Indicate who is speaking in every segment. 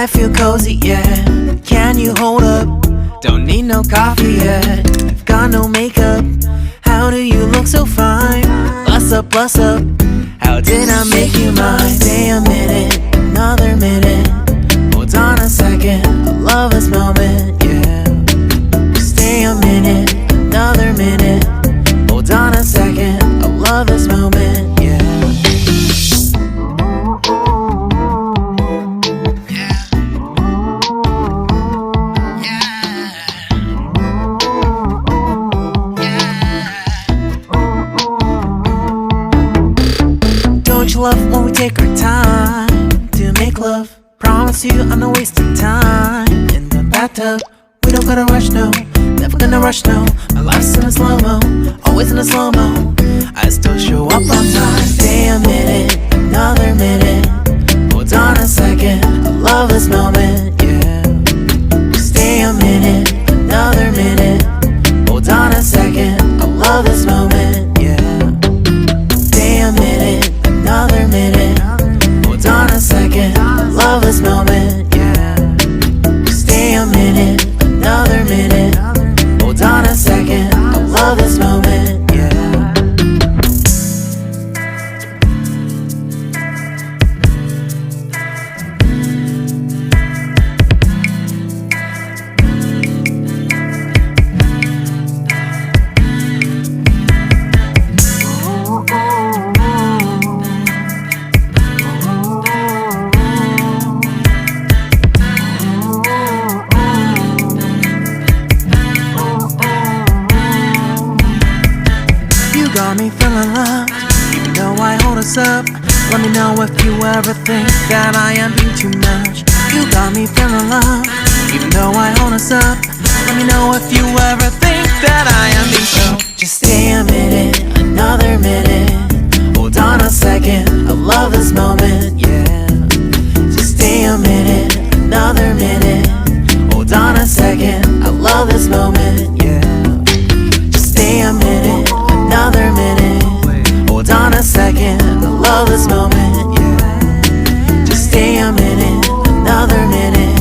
Speaker 1: feel cozy, yeah. Can you hold up? Don't need no coffee yet. I've got no makeup. How do you look so fine? Bust up, bust up. How did I make you mine? Stay a minute, another minute. Hold on a second, I love this moment, yeah. Stay a minute, another minute. Hold on a second, I love this moment, yeah. Don't you love when we take our time to make love? Promise you I'm not wasting time in the bathtub. We don't gotta rush, no. Never gonna rush, no. My life's in a slow-mo, always in a slow-mo. I still show up on time. Stay a minute, another minute. Hold on a second, I love this moment, yeah. Stay a minute, another minute. Hold on a second, I love this moment, yeah. Stay a minute, another minute. Hold on a second, I love this moment, yeah. Stay a minute, another minute. Hold on a second, I love this moment, yeah. You got me feeling loved, even though I hold us up. Let me know if you ever think that I am being too much. You got me feeling loved, even though I hold us up. Let me know if you ever think that I am being so. Just stay a minute, another minute. Hold on a second, I love this moment, yeah. Just stay a minute, another minute. Hold on a second, I love this moment, yeah. Just stay a minute, another minute. Hold on a second, I love this moment, yeah. Just stay a minute, another minute.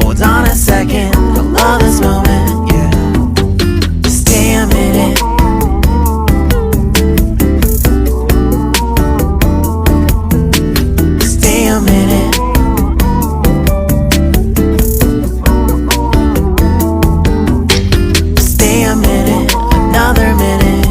Speaker 1: Hold on a second, I love this moment, yeah. Just stay a minute. Stay a minute. Stay a minute, another minute.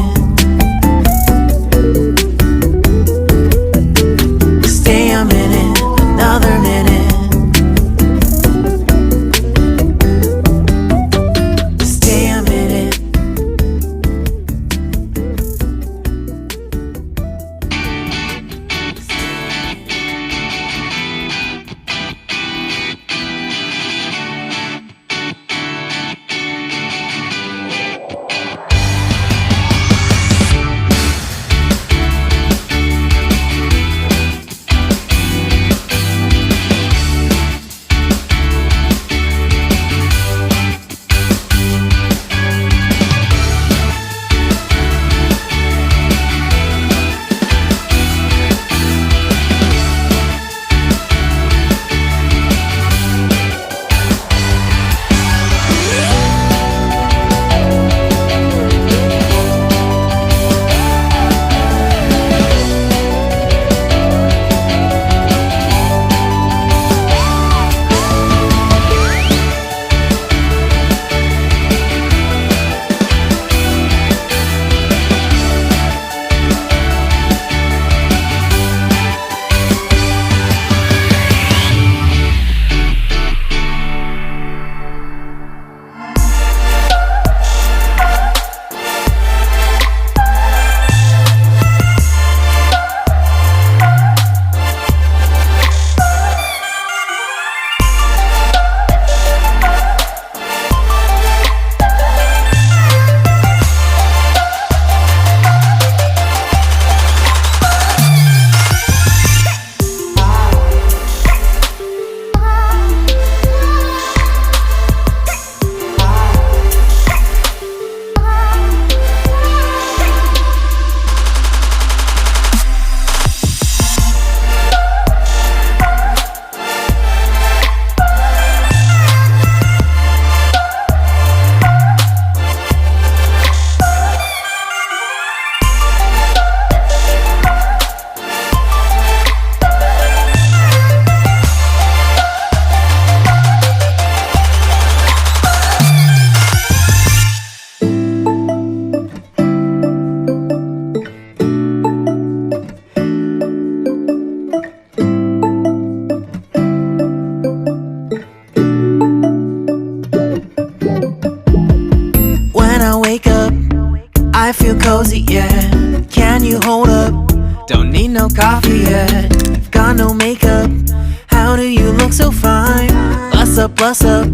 Speaker 1: How do you look so fine? Bless up, bless up.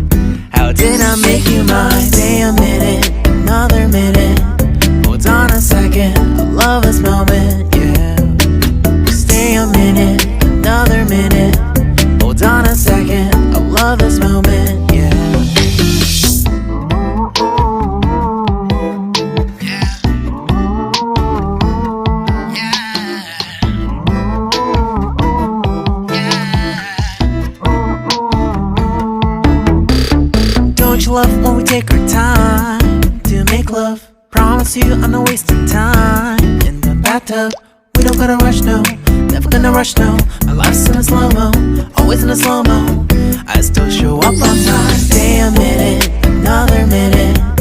Speaker 1: How did I make you mine? Stay a minute, another minute. Hold on a second, I love this moment, yeah. Stay a minute, another minute. Hold on a second, I love this moment, yeah. Don't you love when we take our time to make love? Promise you I'm not wasting time in the bathtub. We don't gotta rush, no, never gonna rush, no. My life's in a slow-mo, always in a slow-mo. I still show up on time. Stay a minute, another minute.